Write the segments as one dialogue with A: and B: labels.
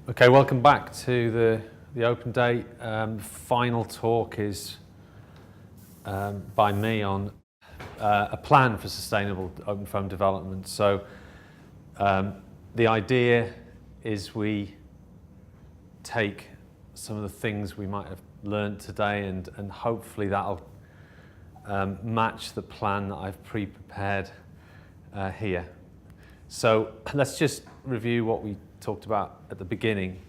A: Okay, welcome back to the Open Day. Final talk is by me on a plan for sustainable OpenFOAM development. So the idea is we take some of the things we might have learned today and hopefully that'll match the plan that I've pre-prepared here. So let's just review what we talked about at the beginning.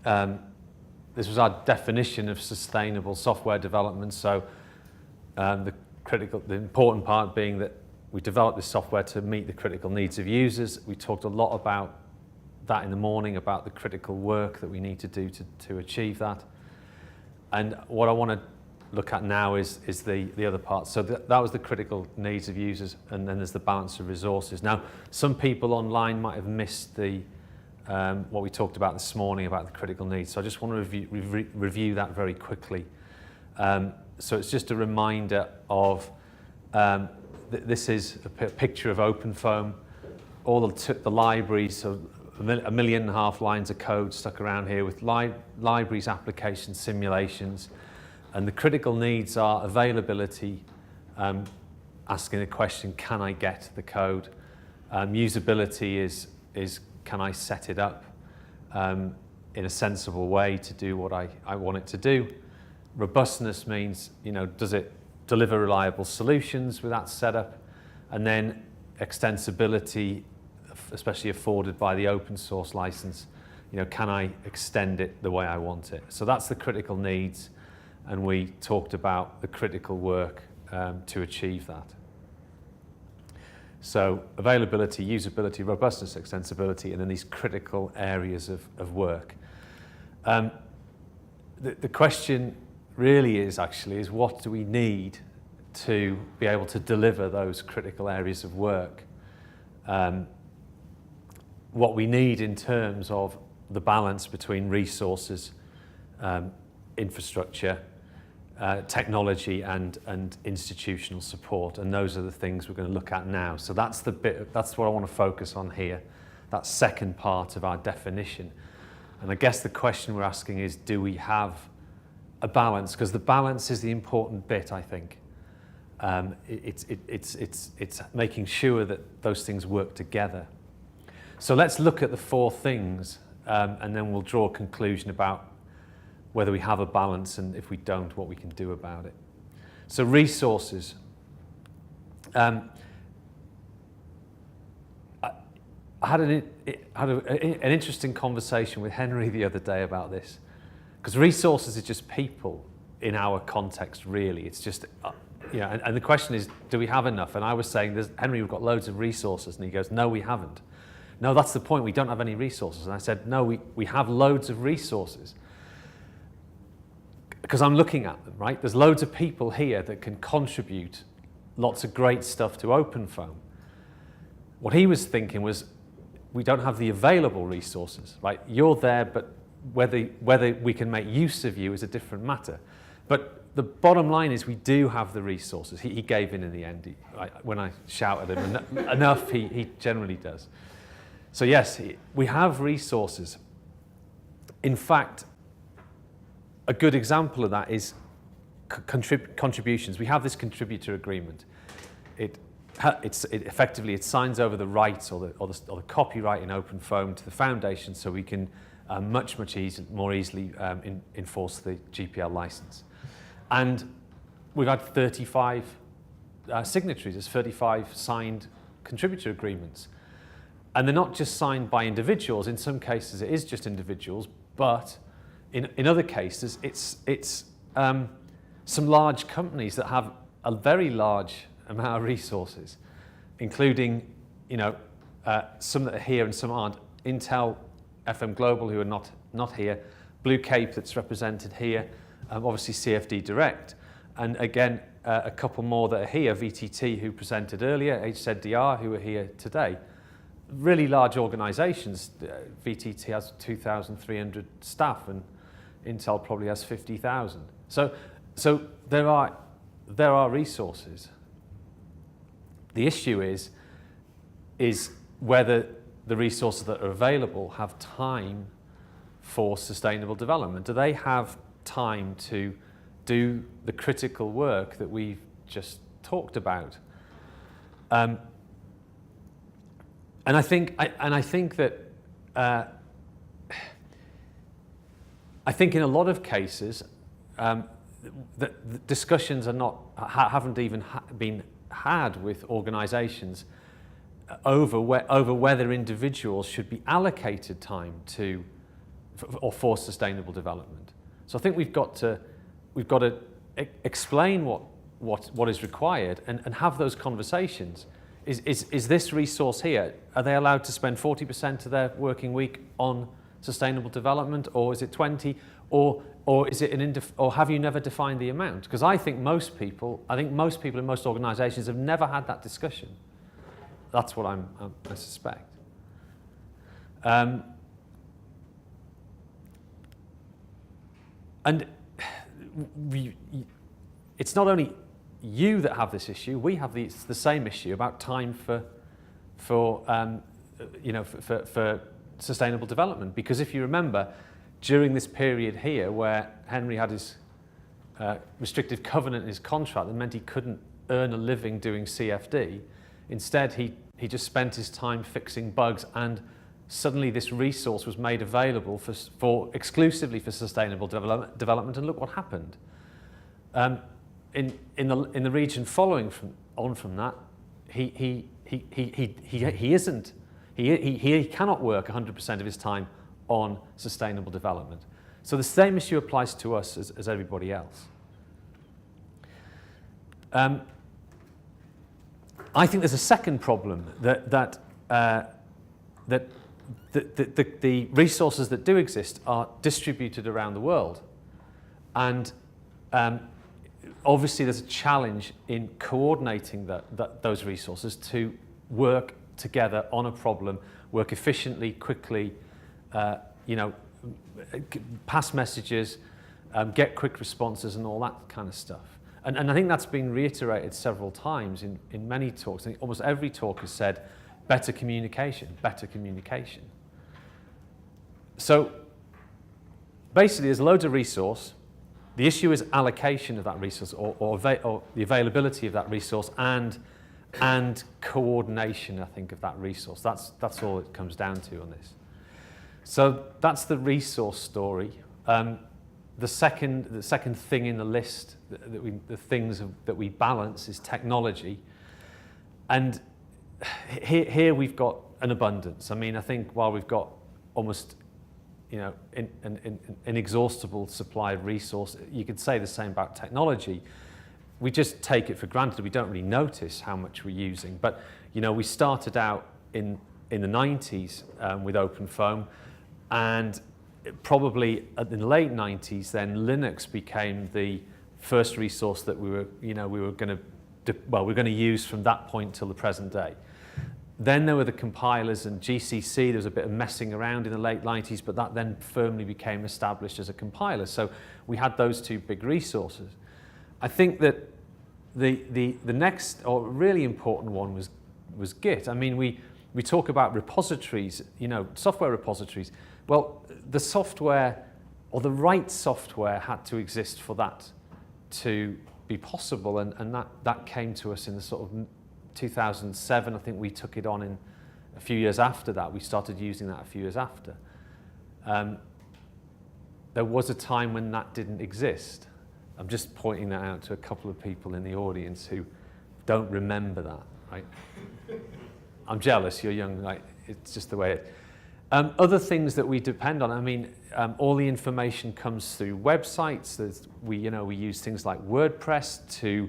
A: This was our definition of sustainable software development. So the important part being that we developed this software to meet the critical needs of users. We talked a lot about that in the morning, about the critical work that we need to do to achieve that. And what I want to look at now is the other part. So that was the critical needs of users, and then there's the balance of resources. Now, some people online might have missed the what we talked about this morning about the critical needs. So I just want to review that very quickly. So it's just a reminder of this is a picture of OpenFOAM, all the libraries, so 1.5 million lines of code stuck around here with libraries, applications, simulations. And the critical needs are availability, asking the question, can I get the code? Usability is can I set it up in a sensible way to do what I want it to do? Robustness means, does it deliver reliable solutions with that setup? And then extensibility, especially afforded by the open source license, can I extend it the way I want it? So that's the critical needs. And we talked about the critical work to achieve that. So availability, usability, robustness, extensibility, and then these critical areas of work. The question really is what do we need to be able to deliver those critical areas of work? What we need in terms of the balance between resources, infrastructure, technology and institutional support, and those are the things we're going to look at now. So that's what I want to focus on here, that second part of our definition. And I guess the question we're asking is, do we have a balance? Because the balance is the important bit, I think. It's making sure that those things work together. So let's look at the four things, and then we'll draw a conclusion about whether we have a balance, and if we don't, what we can do about it. So resources. I had an interesting conversation with Henry the other day about this, because resources is just people in our context, really. It's just, and the question is, do we have enough? And I was saying, Henry, we've got loads of resources, and he goes, no, we haven't. No, that's the point, we don't have any resources. And I said, no, we have loads of resources. Because I'm looking at them, right? There's loads of people here that can contribute lots of great stuff to OpenFOAM. What he was thinking was, we don't have the available resources, right? You're there, but whether we can make use of you is a different matter. But the bottom line is we do have the resources. He gave in the end. When I shout at him enough, he generally does. So yes, we have resources. In fact, a good example of that is contributions. We have this contributor agreement. It effectively signs over the rights or the copyright in OpenFOAM to the foundation, so we can much more easily enforce the GPL license. And we've had 35 signatories. There's 35 signed contributor agreements, and they're not just signed by individuals. In some cases, it is just individuals, but in other cases, it's some large companies that have a very large amount of resources, including some that are here and some aren't. Intel, FM Global, who are not here, Blue Cape that's represented here, obviously CFD Direct, and again a couple more that are here, VTT who presented earlier, HZDR who are here today. Really large organisations. VTT has 2,300 staff and Intel probably has 50,000. So there are resources. The issue is whether the resources that are available have time for sustainable development? Do they have time to do the critical work that we've just talked about? And I think that I think in a lot of cases the discussions are not haven't even been had with organisations over whether individuals should be allocated time to or for sustainable development. So I think we've got to explain what is required and have those conversations. Is this resource here? Are they allowed to spend 40% of their working week on sustainable development, or is it 20, or is it or have you never defined the amount? Because I think most people in most organisations have never had that discussion. That's what I suspect. And it's not only you that have this issue. We have the same issue about time for sustainable development. Because if you remember, during this period here, where Henry had his restrictive covenant in his contract that meant he couldn't earn a living doing CFD, instead he just spent his time fixing bugs, and suddenly this resource was made available exclusively for sustainable development. And look what happened. In the region following from that, he cannot work 100% of his time on sustainable development. So the same issue applies to us as everybody else. I think there's a second problem that the resources that do exist are distributed around the world, and obviously there's a challenge in coordinating those resources to work together on a problem, work efficiently, quickly, pass messages, get quick responses and all that kind of stuff. And I think that's been reiterated several times in many talks. I think almost every talk has said better communication, better communication. So basically there's loads of resource. The issue is allocation of that resource or the availability of that resource and coordination, I think, of that resource. That's all it comes down to on this. So that's the resource story. The second thing in the list, the things that we balance, is technology. And here we've got an abundance. I mean, I think while we've got almost an inexhaustible supply of resource, you could say the same about technology. We just take it for granted. We don't really notice how much we're using. But we started out in the 90s with OpenFOAM, and probably in the late 90s, then Linux became the first resource that we were going to use from that point till the present day. Then there were the compilers and GCC. There was a bit of messing around in the late 90s, but that then firmly became established as a compiler. So we had those two big resources. I think that the next or really important one was Git. I mean, we talk about repositories, software repositories. Well, the software or the right software had to exist for that to be possible, and that came to us in the sort of 2007. I think we took it on in a few years after that. We started using that a few years after. There was a time when that didn't exist. I'm just pointing that out to a couple of people in the audience who don't remember that, right? I'm jealous, you're young, right? It's just the way it is. Other things that we depend on, I mean, all the information comes through websites. We use things like WordPress to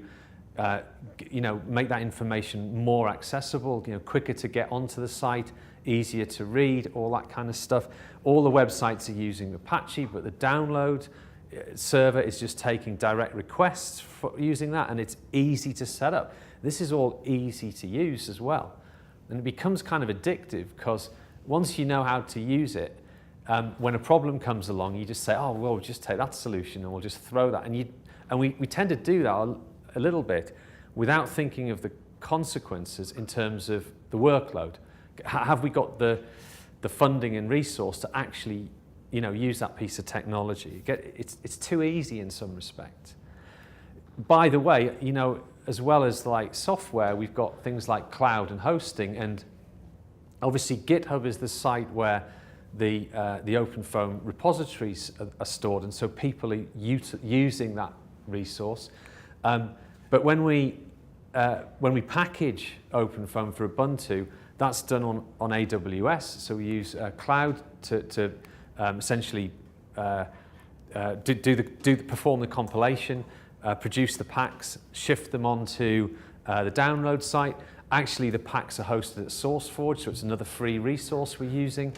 A: make that information more accessible, quicker to get onto the site, easier to read, all that kind of stuff. All the websites are using Apache, but the download server is just taking direct requests for using that, and it's easy to set up. This is all easy to use as well. And it becomes kind of addictive, because once you know how to use it, when a problem comes along, you just say, oh, well, we'll just take that solution and we'll just throw that. And we tend to do that a little bit without thinking of the consequences in terms of the workload. Have we got the funding and resource to actually, use that piece of technology? It's too easy in some respects. By the way, as well as like software, we've got things like cloud and hosting, and obviously GitHub is the site where the OpenFOAM repositories are stored, and so people are using that resource. But when we package OpenFOAM for Ubuntu, that's done on AWS. So we use cloud to essentially perform the compilation, produce the packs, shift them onto the download site. Actually, the packs are hosted at SourceForge, so it's another free resource we're using.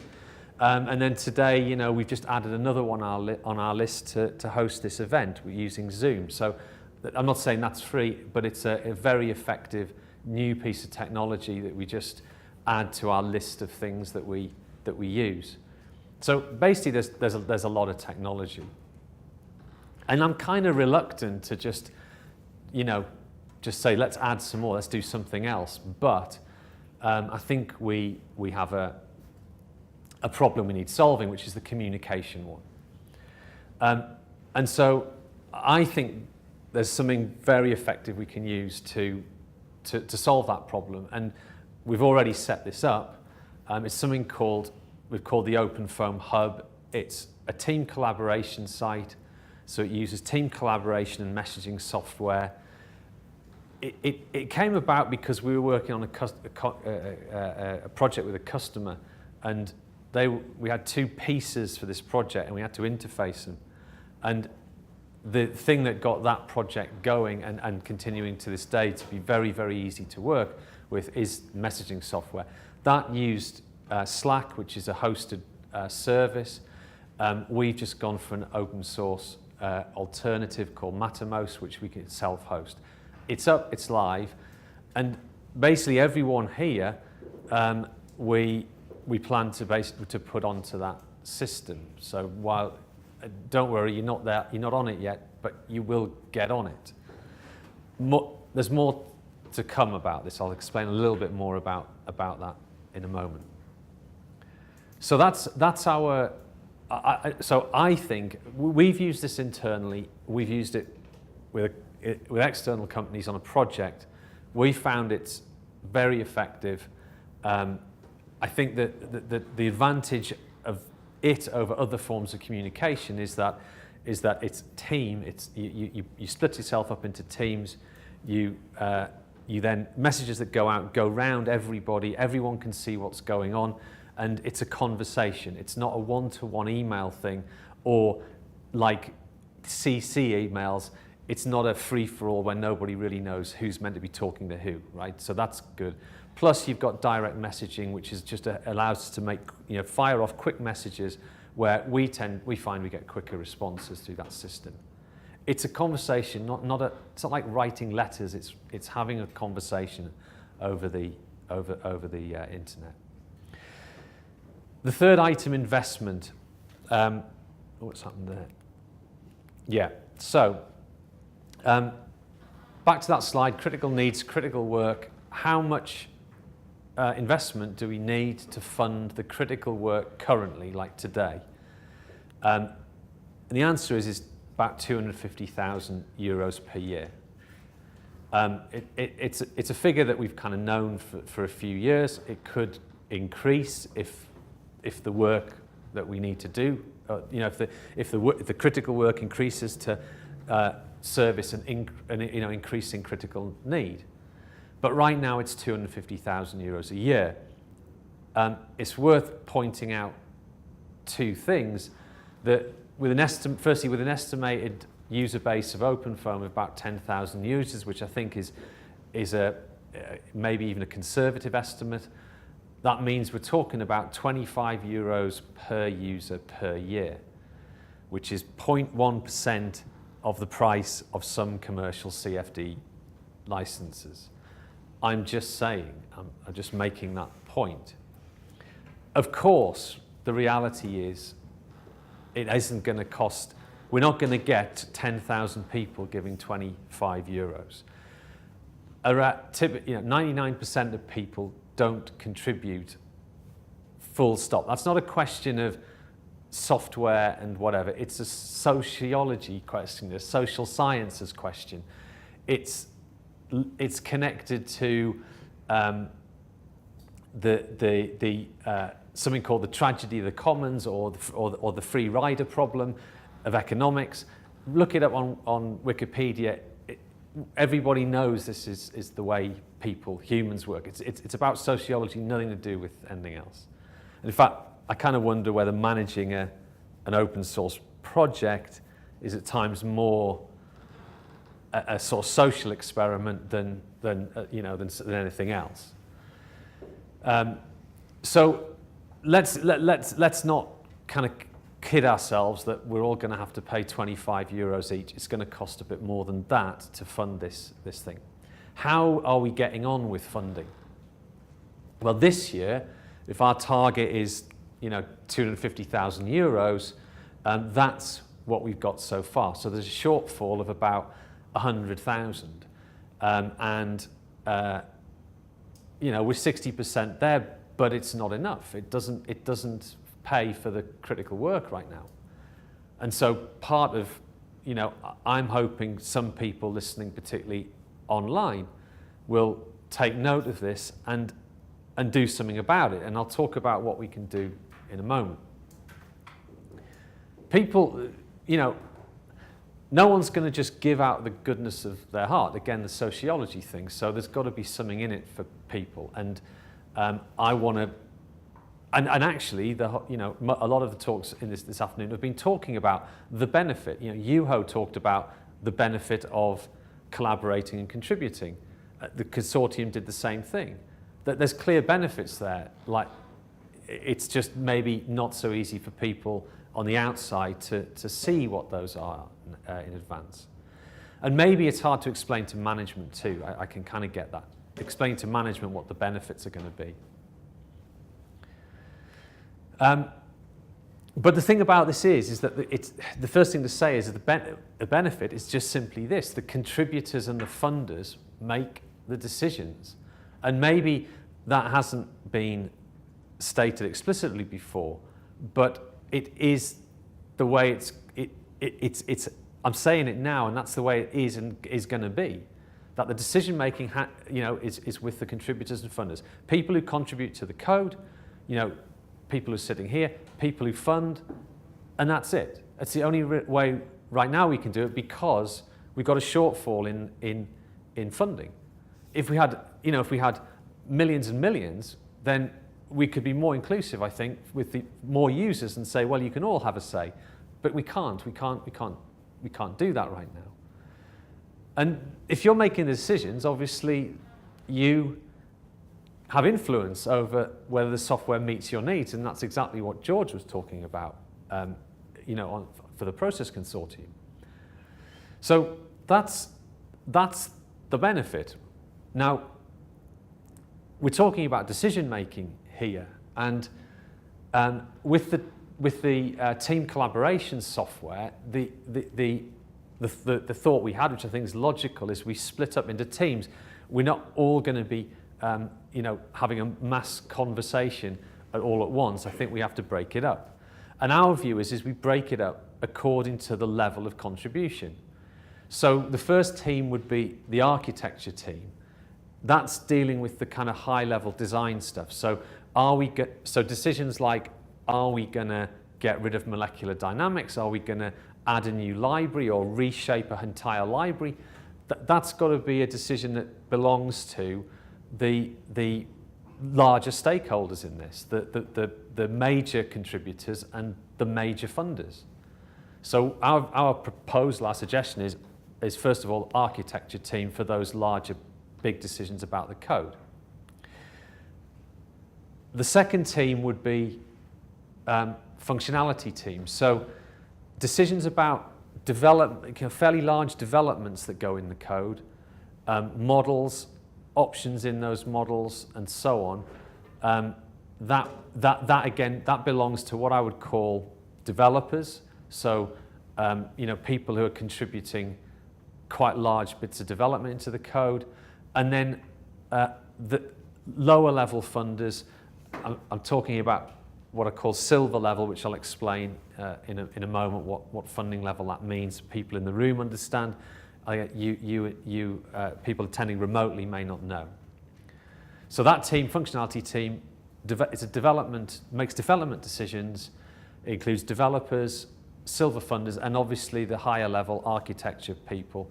A: And then today, we've just added another one on our list to host this event. We're using Zoom. So I'm not saying that's free, but it's a very effective new piece of technology that we just add to our list of things that we use. So basically, there's a lot of technology, and I'm kind of reluctant to just say let's add some more, let's do something else. But I think we have a problem we need solving, which is the communication one. And so I think there's something very effective we can use to solve that problem. And we've already set this up. It's something we've called the OpenFOAM Hub. It's a team collaboration site. So it uses team collaboration and messaging software. It came about because we were working on a project with a customer, and we had two pieces for this project, and we had to interface them. And the thing that got that project going and continuing to this day to be very, very easy to work with is messaging software. That used Slack, which is a hosted service. We've just gone for an open source alternative called Mattermost, which we can self-host. It's up, it's live, and basically everyone here we plan to put onto that system. So while don't worry, you're not on it yet, but you will get on it. There's more to come about this. I'll explain a little bit more about that in a moment. So that's our. So I think we've used this internally. We've used it with external companies on a project. We found it's very effective. I think that the advantage of it over other forms of communication is that it's team. You split yourself up into teams. You then messages that go out go round everybody. Everyone can see what's going on, and it's a conversation. It's not a one-to-one email thing, or like CC emails. It's not a free-for-all where nobody really knows who's meant to be talking to who, right? So that's good. Plus, you've got direct messaging, which is just allows us to make fire off quick messages, where we find we get quicker responses through that system. It's a conversation, it's not like writing letters. It's having a conversation over the internet. The third item, investment. What's happened there? Yeah. So. Back to that slide, critical needs, critical work. How much investment do we need to fund the critical work currently, like today? And the answer is about 250,000 euros per year. It's a figure that we've kind of known for a few years. It could increase if the work that we need to do, if the critical work increases to service an increasing critical need. But right now it's 250,000 euros a year. It's worth pointing out two things. That with an estimated user base of OpenFOAM of about 10,000 users, which I think is maybe even a conservative estimate, that means we're talking about 25 euros per user per year, which is 0.1% of the price of some commercial CFD licenses. I'm just saying, I'm just making that point. Of course, the reality is it isn't going to cost, we're not going to get 10,000 people giving 25 euros. 99% of people don't contribute full stop. That's not a question of software and whatever. It's a sociology question, a social sciences question. It's connected to something called the tragedy of the commons, or the free rider problem of economics. Look it up on Wikipedia. Everybody knows this is the way humans work. It's about sociology, nothing to do with anything else. And in fact, I kind of wonder whether managing an open source project is at times more a sort of social experiment than anything else. So let's not kind of kid ourselves that we're all going to have to pay 25 euros each. It's going to cost a bit more than that to fund this thing. How are we getting on with funding? Well, this year, if our target is 250,000 euros, that's what we've got so far. So there's a shortfall of about 100,000, and we're 60% there, but it's not enough. It doesn't pay for the critical work right now. And so part of, I'm hoping some people listening, particularly online, will take note of this and do something about it. And I'll talk about what we can do in a moment. People, no one's going to just give out the goodness of their heart. Again, the sociology thing. So there's got to be something in it for people. And I want to, and actually, a lot of the talks in this afternoon have been talking about the benefit. Juho talked about the benefit of collaborating and contributing. The Consortium did the same thing. That there's clear benefits there. Like, it's just maybe not so easy for people on the outside to see what those are in advance. And maybe it's hard to explain to management too. I can kind of get that. Explain to management what the benefits are going to be. But the thing about this is that the first thing to say is that the benefit is just simply this: the contributors and the funders make the decisions. And maybe that hasn't been stated explicitly before, but it is the way it's I'm saying it now, and that's the way it is and is going to be. That the decision making is with the contributors and funders. People who contribute to the code, people who are sitting here, people who fund, and that's it. It's the only way right now we can do it, because we've got a shortfall in funding. If we had millions and millions, then we could be more inclusive, I think, with the more users and say, well, you can all have a say. But we can't do that right now. And if you're making the decisions, obviously you have influence over whether the software meets your needs, and that's exactly what George was talking about, for the Process Consortium. So that's the benefit. Now, we're talking about decision making here, and with the team collaboration software, the thought we had, which I think is logical, is we split up into teams. We're not all going to be having a mass conversation all at once. I think we have to break it up. And our view is we break it up according to the level of contribution. So the first team would be the architecture team. That's dealing with the kind of high-level design stuff. So decisions like, are we going to get rid of molecular dynamics? Are we going to add a new library or reshape an entire library? That's got to be a decision that belongs to the larger stakeholders in this, the major contributors and the major funders. So our proposal, our suggestion is first of all, architecture team for those larger, big decisions about the code. The second team would be functionality teams. So decisions about fairly large developments that go in the code, models, options in those models, and so on. That belongs to what I would call developers. So people who are contributing quite large bits of development into the code, and then the lower level funders I'm talking about what I call silver level, which I'll explain in a moment what funding level that means. People in the room understand. People attending remotely may not know. So that team, functionality team, makes development decisions. It includes developers, silver funders, and obviously the higher level architecture people,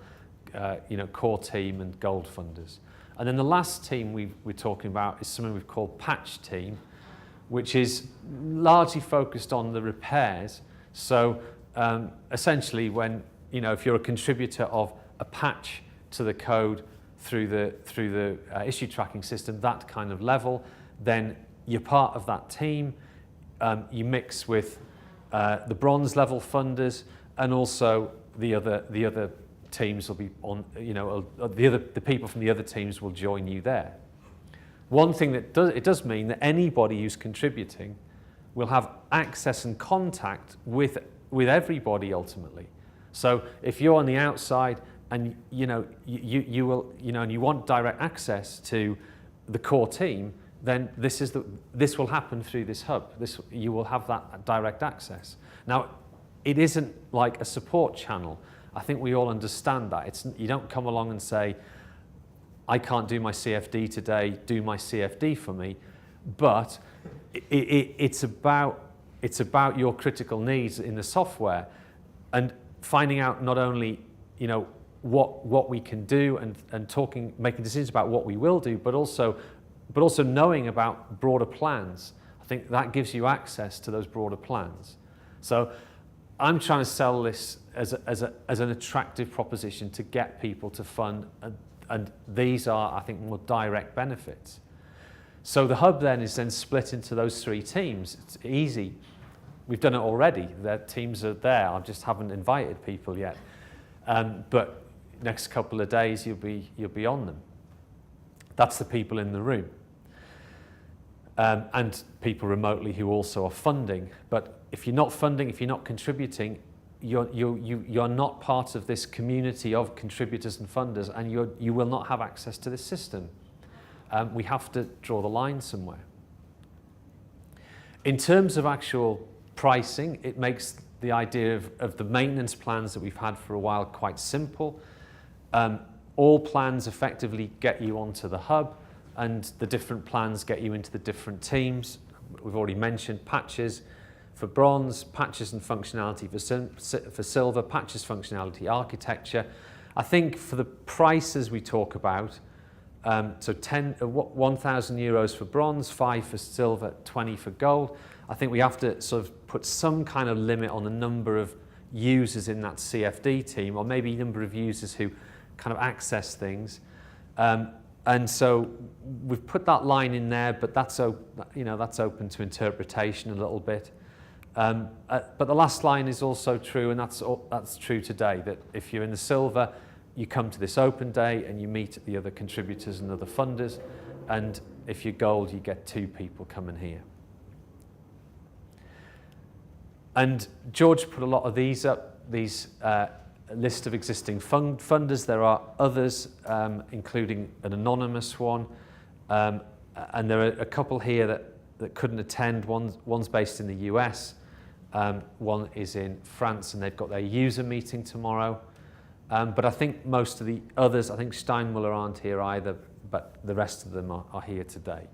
A: core team and gold funders. And then the last team we're talking about is something we've called patch team, which is largely focused on the repairs. So essentially if you're a contributor of a patch to the code through the issue tracking system, that kind of level, then you're part of that team. You mix with the bronze level funders, and also the other teams will be on. The people from the other teams will join you there. One thing that it does mean that anybody who's contributing will have access and contact with everybody ultimately. So if you're on the outside and you want direct access to the core team, then this will happen through this hub. You will have that direct access. Now, it isn't like a support channel. I think we all understand that. You don't come along and say, I can't do my CFD today, do my CFD for me. But it's about your critical needs in the software, and finding out not only what we can do and making decisions about what we will do, but also knowing about broader plans. I think that gives you access to those broader plans. So I'm trying to sell this as an attractive proposition to get people to fund, and these are, I think, more direct benefits. So the hub then is then split into those three teams. It's easy. We've done it already. The teams are there. I just haven't invited people yet. But next couple of days you'll be on them. That's the people in the room. And people remotely who also are funding. But if you're not funding, if you're not contributing, you're not part of this community of contributors and funders, and you will not have access to this system. We have to draw the line somewhere. In terms of actual pricing, it makes the idea of the maintenance plans that we've had for a while quite simple. All plans effectively get you onto the hub, and the different plans get you into the different teams. We've already mentioned patches for bronze, patches and functionality for silver, patches, functionality, architecture. I think for the prices we talk about, so 1,000 euros for bronze, 5 for silver, 20 for gold. I think we have to sort of put some kind of limit on the number of users in that CFD team, or maybe number of users who kind of access things. And so we've put that line in there, but that's open to interpretation a little bit. But the last line is also true, and that's true today, that if you're in the silver, you come to this open day and you meet the other contributors and other funders, and if you're gold, you get 2 people coming here. And George put a lot of these up, these list of existing funders. There are others, including an anonymous one, and there are a couple here that couldn't attend. One's based in the US, one is in France, and they've got their user meeting tomorrow. But I think most of the others, I think Steinmuller aren't here either, but the rest of them are here today.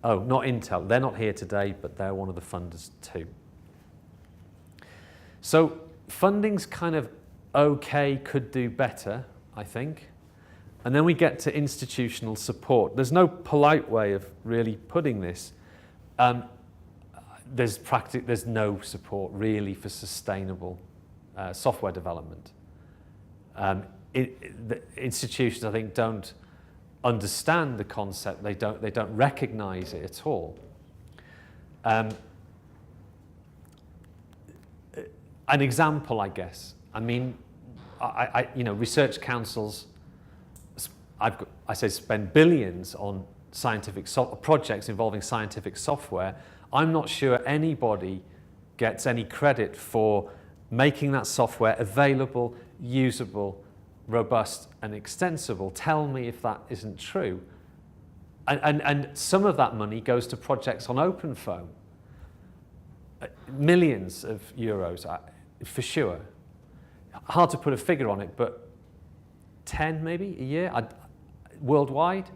A: Oh, not Intel. They're not here today, but they're one of the funders too. So funding's kind of okay, could do better, I think. And then we get to institutional support. There's no polite way of really putting this. There's no support really for sustainable software development. The institutions, I think, don't understand the concept. They don't recognize it at all. An example, I guess. I mean, research councils, I say spend billions on scientific projects involving scientific software. I'm not sure anybody gets any credit for making that software available, usable, robust and extensible. Tell me if that isn't true. And some of that money goes to projects on OpenFOAM. Millions of euros, for sure. Hard to put a figure on it, but 10 maybe a year, worldwide.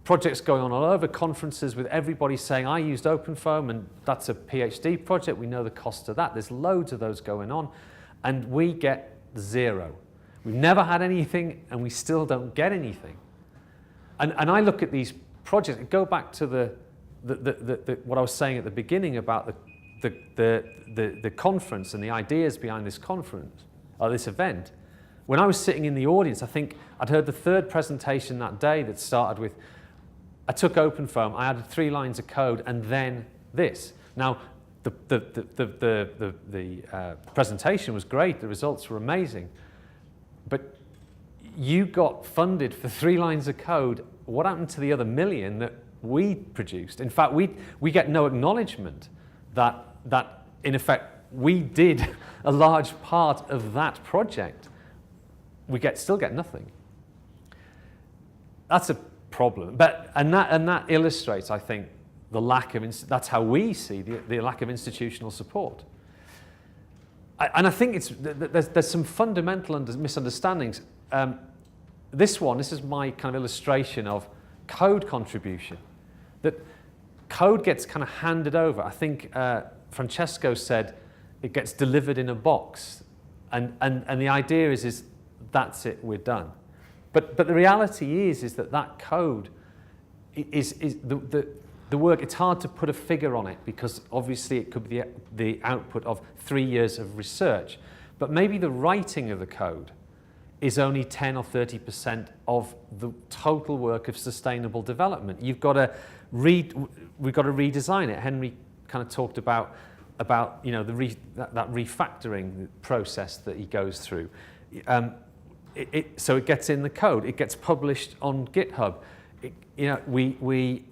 A: Projects going on all over, conferences with everybody saying, I used OpenFOAM, and that's a PhD project. We know the cost of that. There's loads of those going on, and we get zero. We've never had anything, and we still don't get anything. And I look at these projects, go back to what I was saying at the beginning about the conference and the ideas behind this conference, or this event. When I was sitting in the audience, I think I'd heard the third presentation that day that started with, I took OpenFOAM, I added 3 lines of code, and then this. Now, the presentation was great, the results were amazing, but you got funded for 3 lines of code. What happened to the other million that we produced? In fact, we get no acknowledgement that in effect we did a large part of that project. We still get nothing. That's a problem. And that illustrates, I think, the lack of that's how we see the lack of institutional support. And I think there's some fundamental misunderstandings. This is my kind of illustration of code contribution. That code gets kind of handed over. I think Francesco said it gets delivered in a box, and the idea is that's it, we're done. But the reality is that code is the work. It's hard to put a figure on it because obviously it could be the output of 3 years of research. But maybe the writing of the code is only 10 or 30% of the total work of sustainable development. We've got to redesign it. Henry kind of talked about that refactoring process that he goes through. So it gets in the code. It gets published on GitHub. We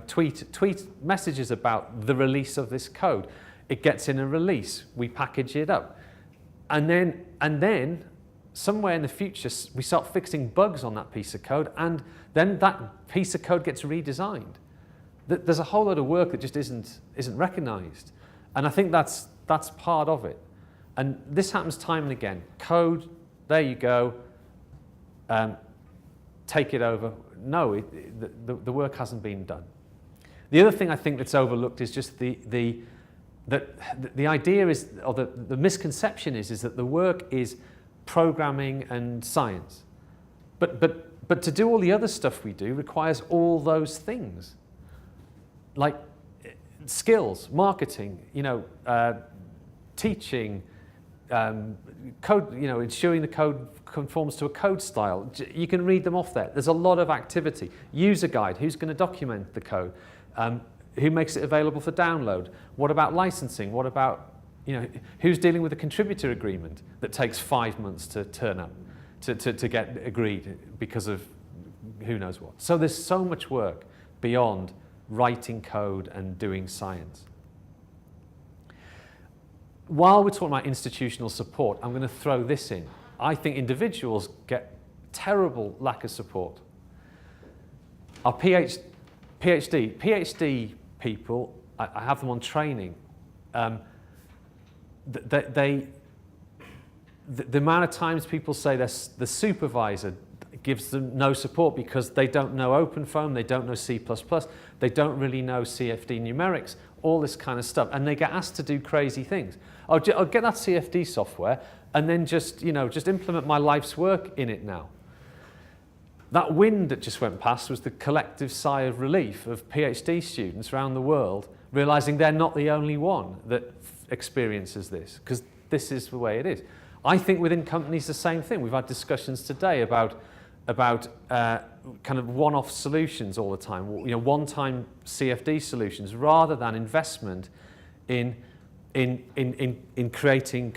A: tweet messages about the release of this code. It gets in a release. We package it up, and then somewhere in the future we start fixing bugs on that piece of code, and then that piece of code gets redesigned. There's a whole lot of work that just isn't recognised, and I think that's part of it. And this happens time and again. Code, there you go. Take it over. No, the work hasn't been done. The other thing I think that's overlooked is just the idea is, or the misconception is that the work is programming and science. But to do all the other stuff we do requires all those things, like skills, marketing, teaching, code, ensuring the code conforms to a code style. You can read them off there. There's a lot of activity. User guide, who's going to document the code? Who makes it available for download? What about licensing? What about, who's dealing with a contributor agreement that takes 5 months to turn up, to get agreed because of who knows what? So there's so much work beyond writing code and doing science. While we're talking about institutional support, I'm going to throw this in. I think individuals get terrible lack of support. Our PhD people, I have them on training. The amount of times people say the supervisor gives them no support because they don't know OpenFOAM, they don't know C++, they don't really know CFD numerics, all this kind of stuff, and they get asked to do crazy things. I'll get that CFD software and then just implement my life's work in it now. That wind that just went past was the collective sigh of relief of PhD students around the world realizing they're not the only one that experiences this, because this is the way it is. I think within companies the same thing. We've had discussions today about kind of one-off solutions all the time, one-time CFD solutions, rather than investment in creating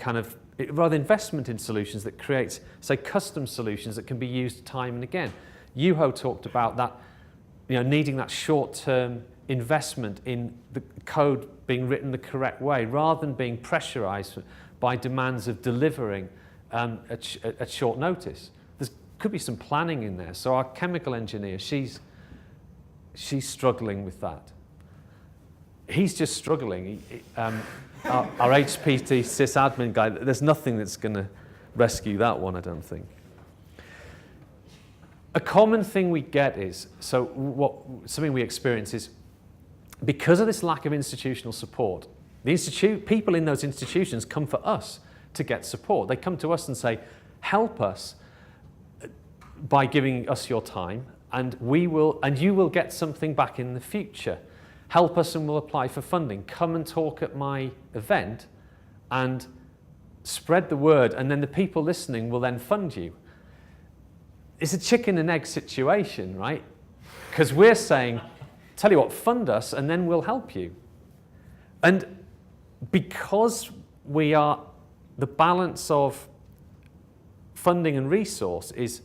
A: investment in solutions that creates, say, custom solutions that can be used time and again. Juho talked about that, needing that short-term investment in the code being written the correct way, rather than being pressurized by demands of delivering at short notice. There could be some planning in there. So our chemical engineer, she's she's struggling with that. He's just struggling. Our HPT sysadmin guy, there's nothing that's going to rescue that one, I don't think. A common thing we get is, something we experience is, because of this lack of institutional support, people in those institutions come for us to get support. They come to us and say, help us by giving us your time, and you will get something back in the future. Help us and we'll apply for funding. Come and talk at my event and spread the word, and then the people listening will then fund you. It's a chicken and egg situation, right? Because we're saying, tell you what, fund us and then we'll help you. And because the balance of funding and resource is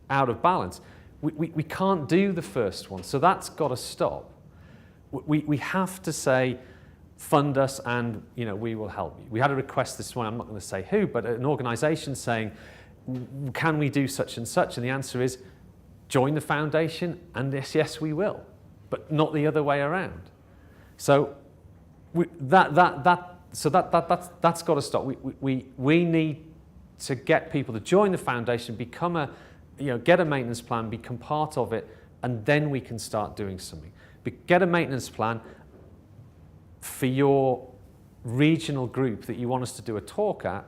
A: out of balance, we can't do the first one. So that's got to stop. We have to say, fund us and we will help you. We had a request this morning, I'm not going to say who, but an organisation saying, can we do such and such? And the answer is, join the foundation, and yes, we will, but not the other way around. So that's got to stop. We need to get people to join the foundation, become get a maintenance plan, become part of it, and then we can start doing something. Get a maintenance plan for your regional group that you want us to do a talk at,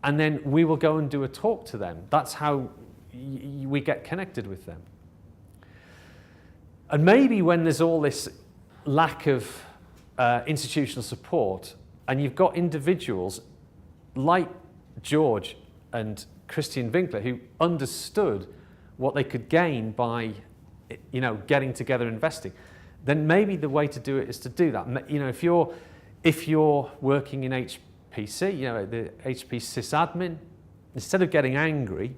A: and then we will go and do a talk to them. That's how we get connected with them. And maybe when there's all this lack of institutional support, and you've got individuals like George and Christian Winkler who understood what they could gain by getting together and investing, then maybe the way to do it is to do that. If you're working in HPC, the HP sysadmin, instead of getting angry,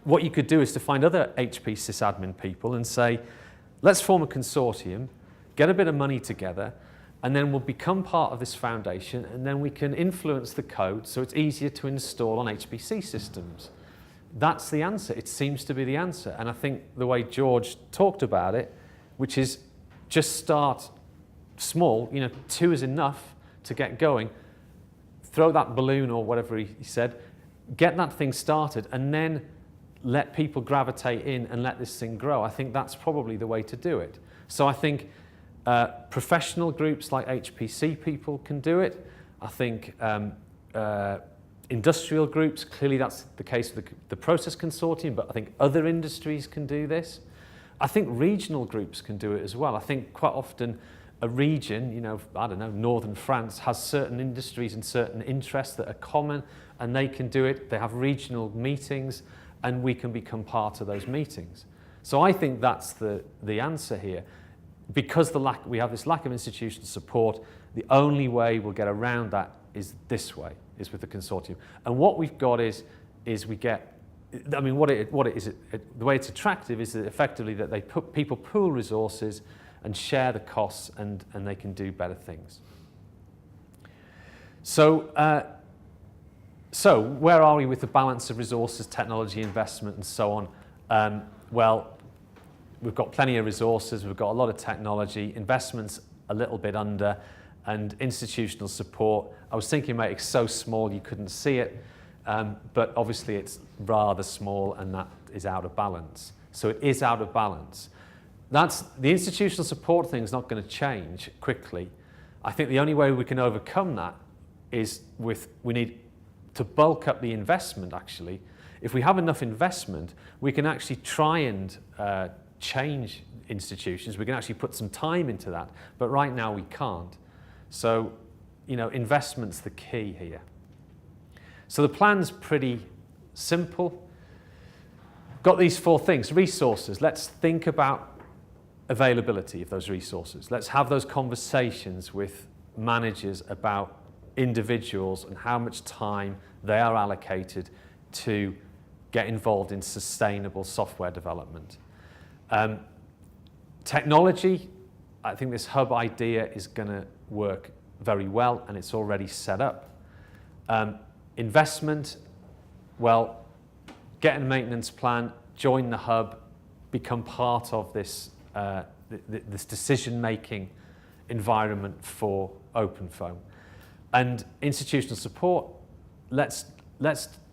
A: what you could do is to find other HP sysadmin people and say, let's form a consortium, get a bit of money together, and then we'll become part of this foundation, and then we can influence the code so it's easier to install on HPC systems. That's the answer. It seems to be the answer. And I think the way George talked about it, which is just start small, 2 is enough to get going, throw that balloon or whatever he said, get that thing started, and then let people gravitate in and let this thing grow. I think that's probably the way to do it. So I think professional groups like HPC people can do it. I think industrial groups, clearly that's the case with the Process Consortium, but I think other industries can do this. I think regional groups can do it as well. I think quite often a region, I don't know, northern France has certain industries and certain interests that are common, and they can do it. They have regional meetings, and we can become part of those meetings. So I think that's the answer here. Because we have this lack of institutional support, the only way we'll get around that is this way, is with the consortium. And what we've got is we get, the way it's attractive is that effectively that people pool resources and share the costs, and they can do better things. So where are we with the balance of resources, technology, investment, and so on? Well, we've got plenty of resources, we've got a lot of technology, investments a little bit under, and institutional support. I was thinking about it's so small you couldn't see it, but obviously it's rather small, and that is out of balance. So it is out of balance. The institutional support thing is not going to change quickly. I think the only way we can overcome that is we need to bulk up the investment, actually. If we have enough investment, we can actually try and change institutions. We can actually put some time into that, but right now we can't. So, investment's the key here. So the plan's pretty simple. Got these 4 things. Resources. Let's think about availability of those resources. Let's have those conversations with managers about individuals and how much time they are allocated to get involved in sustainable software development. Technology, I think this hub idea is going to work very well, and it's already set up. Investment, well, get a maintenance plan, join the hub, become part of this this decision-making environment for OpenFOAM. And institutional support, let's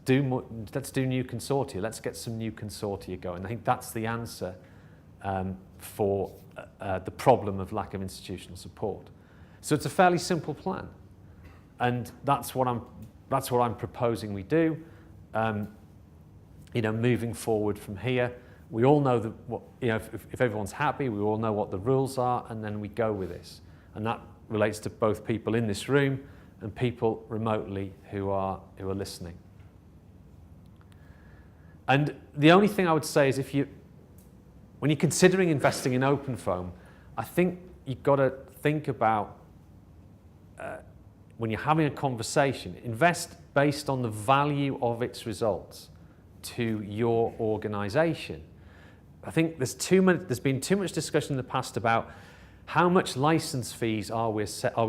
A: do new consortia. Let's get some new consortia going. I think that's the answer for the problem of lack of institutional support. So it's a fairly simple plan, and that's what I'm proposing we do. Moving forward from here, we all know that if everyone's happy, we all know what the rules are, and then we go with this. And that relates to both people in this room and people remotely who are listening. And the only thing I would say is when you're considering investing in OpenFOAM, I think you've got to think about when you're having a conversation, invest based on the value of its results to your organization. I think there's been too much discussion in the past about how much license fees are we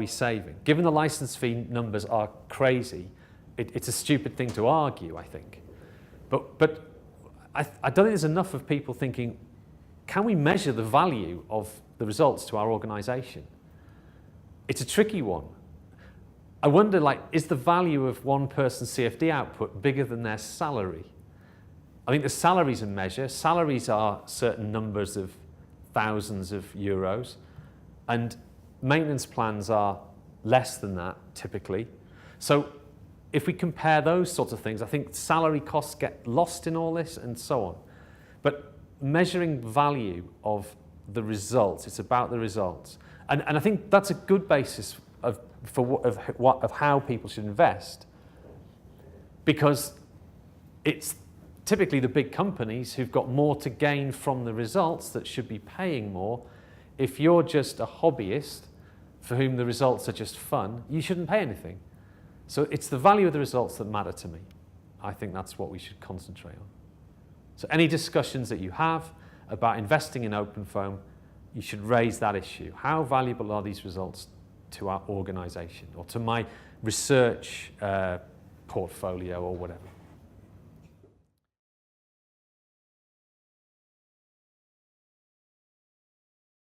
A: saving. Given the license fee numbers are crazy, it's a stupid thing to argue, I think. But I don't think there's enough of people thinking, can we measure the value of the results to our organization? It's a tricky one. I wonder, is the value of one person's CFD output bigger than their salary? I think the salary's a measure. Salaries are certain numbers of thousands of euros, and maintenance plans are less than that, typically. So if we compare those sorts of things, I think salary costs get lost in all this and so on. But measuring value of the results, it's about the results. And I think that's a good basis of how people should invest, because it's typically the big companies who've got more to gain from the results that should be paying more. If you're just a hobbyist for whom the results are just fun, you shouldn't pay anything. So it's the value of the results that matter to me. I think that's what we should concentrate on. So any discussions that you have about investing in OpenFOAM, you should raise that issue. How valuable are these results to our organization or to my research portfolio or whatever?